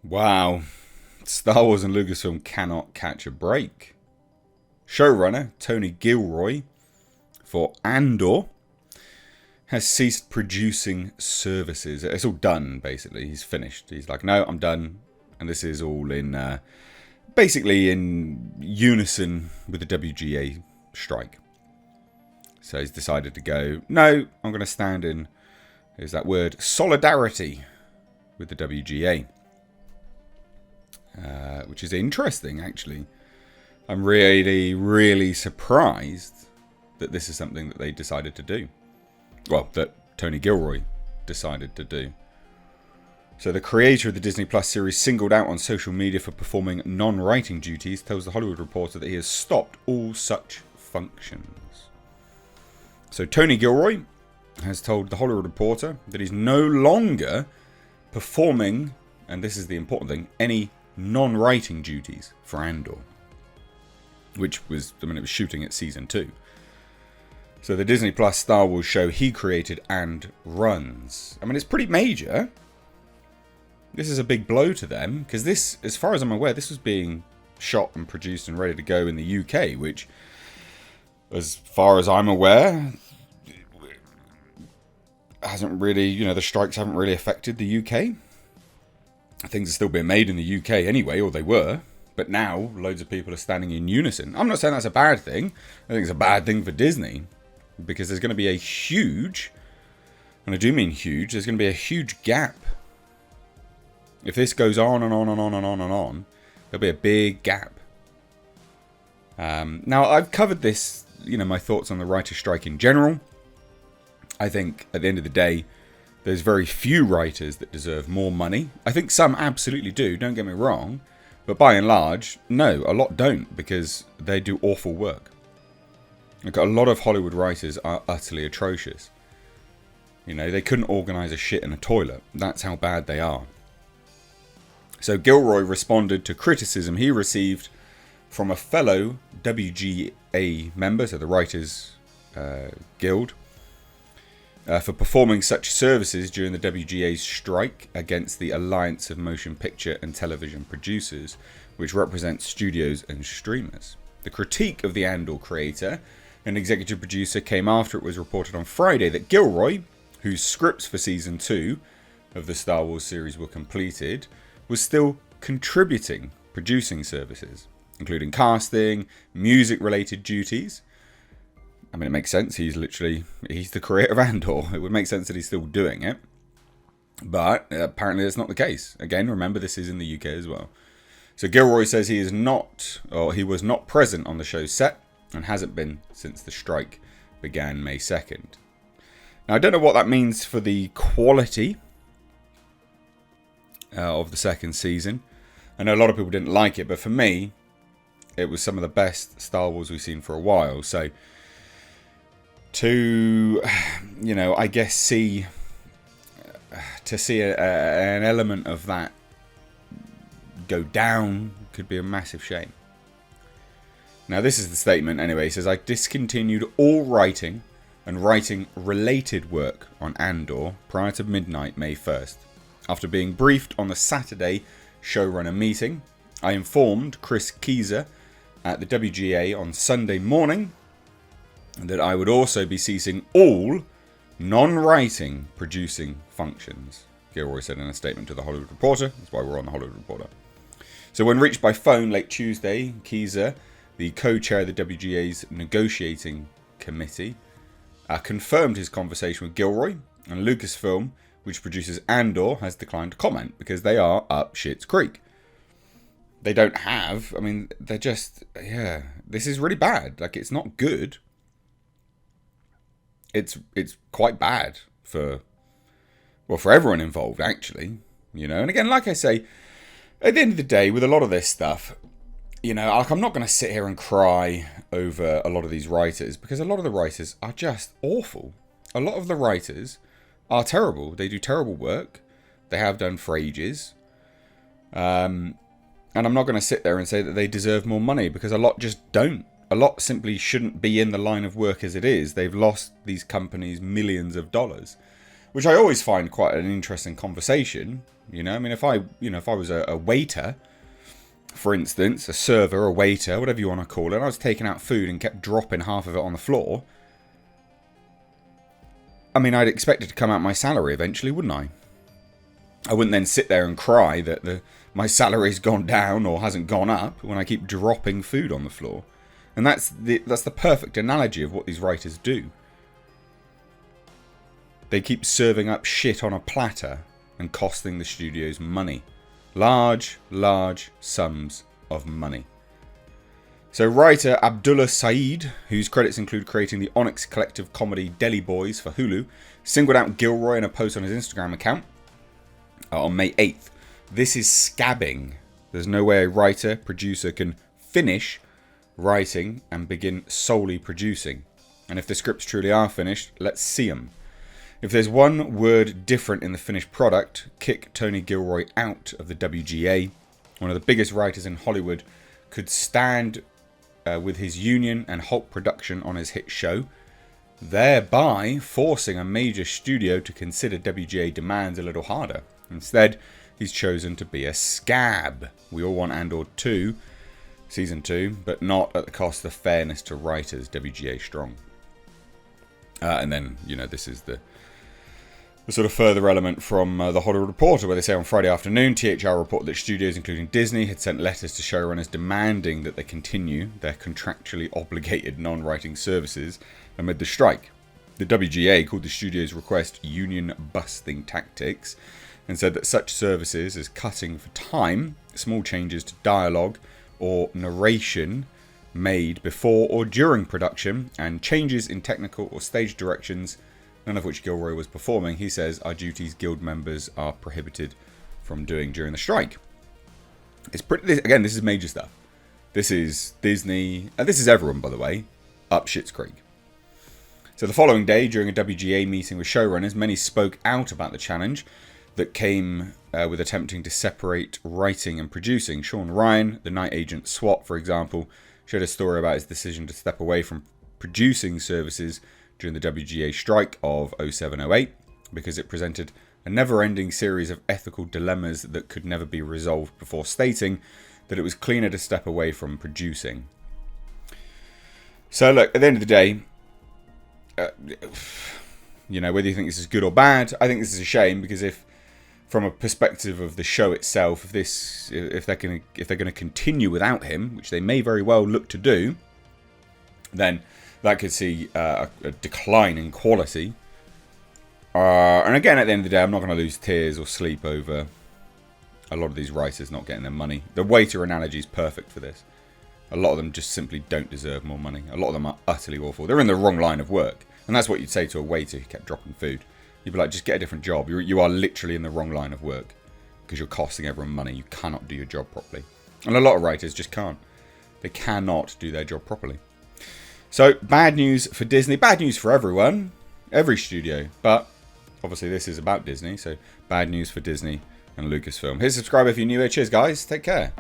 Wow. Star Wars and Lucasfilm cannot catch a break. Showrunner Tony Gilroy for Andor has ceased producing services. It's all done, basically. He's finished. He's like, no, I'm done. And this is all in, basically in unison with the WGA strike. So he's decided to go, no, I'm going to stand in, here's that word, solidarity with the WGA. Which is interesting, actually. I'm really, really surprised that this is something that they decided to do. Well, that Tony Gilroy decided to do. So the creator of the Disney Plus series, singled out on social media for performing non-writing duties, tells The Hollywood Reporter that he has stopped all such functions. So Tony Gilroy has told The Hollywood Reporter that he's no longer performing, and this is the important thing, any non-writing duties for Andor. Which was, it was shooting at season 2. So the Disney Plus Star Wars show he created and runs. It's pretty major. This is a big blow to them, because this, as far as I'm aware, this was being shot and produced and ready to go in the UK, which, as far as I'm aware, hasn't really, the strikes haven't really affected the UK. Things are still being made in the UK anyway, or they were. But now, loads of people are standing in unison. I'm not saying that's a bad thing. I think it's a bad thing for Disney. Because there's going to be a huge, and I do mean huge, there's going to be a huge gap. If this goes on and on and on and on and on, there'll be a big gap. Now, I've covered this, my thoughts on the writer's strike in general. I think, at the end of the day, there's very few writers that deserve more money. I think some absolutely do, don't get me wrong. But by and large, no, a lot don't, because they do awful work. Like, a lot of Hollywood writers are utterly atrocious. They couldn't organise a shit in a toilet. That's how bad they are. So Gilroy responded to criticism he received from a fellow WGA member, so the Writers Guild, for performing such services during the WGA's strike against the Alliance of Motion Picture and Television Producers, which represents studios and streamers. The critique of the Andor creator and executive producer came after it was reported on Friday that Gilroy, whose scripts for Season 2 of the Star Wars series were completed, was still contributing producing services, including casting, music-related duties. It makes sense. He's the creator of Andor. It would make sense that he's still doing it. But apparently that's not the case. Again, remember, this is in the UK as well. So Gilroy says he was not present on the show's set and hasn't been since the strike began May 2nd. Now, I don't know what that means for the quality of the second season. I know a lot of people didn't like it, but for me, it was some of the best Star Wars we've seen for a while. So to I guess see an element of that go down could be a massive shame. Now, this is the statement anyway. He says, I discontinued all writing and writing related work on Andor prior to midnight May 1st. After being briefed on the Saturday showrunner meeting, I informed Chris Keyser at the WGA on Sunday morning that I would also be ceasing all non-writing producing functions, Gilroy said in a statement to The Hollywood Reporter. That's why we're on The Hollywood Reporter. So when reached by phone late Tuesday, Keyser, the co-chair of the WGA's negotiating committee, confirmed his conversation with Gilroy, and Lucasfilm, which produces Andor, has declined to comment because they are up shit's creek. They don't have, they're just, this is really bad. It's not good. It's quite bad for everyone involved, actually. And again, like I say, at the end of the day, with a lot of this stuff, I'm not going to sit here and cry over a lot of these writers, because a lot of the writers are just awful. A lot of the writers are terrible. They do terrible work. They have done for ages. And I'm not going to sit there and say that they deserve more money, because a lot just don't. A lot simply shouldn't be in the line of work as it is. They've lost these companies millions of dollars. which I always find quite an interesting conversation. You know, I mean, if I was a waiter, for instance, a server, a waiter, whatever you want to call it, and I was taking out food and kept dropping half of it on the floor, I mean, I'd expect it to come out my salary eventually, wouldn't I? I wouldn't then sit there and cry that my salary's gone down or hasn't gone up when I keep dropping food on the floor. And that's the perfect analogy of what these writers do. They keep serving up shit on a platter and costing the studios money. Large, large sums of money. So writer Abdullah Saeed, whose credits include creating the Onyx collective comedy Deli Boys for Hulu, singled out Gilroy in a post on his Instagram account on May 8th. This is scabbing. There's no way a writer, producer can finish writing and begin solely producing. And if the scripts truly are finished, let's see them. If there's one word different in the finished product, kick Tony Gilroy out of the WGA. One of the biggest writers in Hollywood could stand with his union and halt production on his hit show, thereby forcing a major studio to consider WGA demands a little harder. Instead, he's chosen to be a scab. We all want Andor 2, Season 2, but not at the cost of fairness to writers, WGA strong. And then, this is the sort of further element from the Hollywood Reporter, where they say on Friday afternoon, THR reported that studios, including Disney, had sent letters to showrunners demanding that they continue their contractually obligated non-writing services amid the strike. The WGA called the studio's request union-busting tactics and said that such services as cutting for time, small changes to dialogue or narration made before or during production, and changes in technical or stage directions, none of which Gilroy was performing, he says, are duties guild members are prohibited from doing during the strike. Again, this is major stuff. This is Disney, and this is everyone, by the way, up Schitt's Creek. So the following day, during a WGA meeting with showrunners, many spoke out about the challenge that came with attempting to separate writing and producing. Sean Ryan, the night agent SWAT, for example, shared a story about his decision to step away from producing services during the WGA strike of 07-08 because it presented a never-ending series of ethical dilemmas that could never be resolved, before stating that it was cleaner to step away from producing. So look, at the end of the day, whether you think this is good or bad, I think this is a shame, because if, from a perspective of the show itself, if they're going to continue without him, which they may very well look to do, then that could see a decline in quality. And again, at the end of the day, I'm not going to lose tears or sleep over a lot of these writers not getting their money. The waiter analogy is perfect for this. A lot of them just simply don't deserve more money. A lot of them are utterly awful. They're in the wrong line of work. And that's what you'd say to a waiter who kept dropping food. You'd be like, just get a different job. You are literally in the wrong line of work because you're costing everyone money. You cannot do your job properly. And a lot of writers just can't. They cannot do their job properly. So, bad news for Disney. Bad news for everyone. Every studio. But, obviously, this is about Disney. So, bad news for Disney and Lucasfilm. Hit subscribe if you're new here. Cheers, guys. Take care.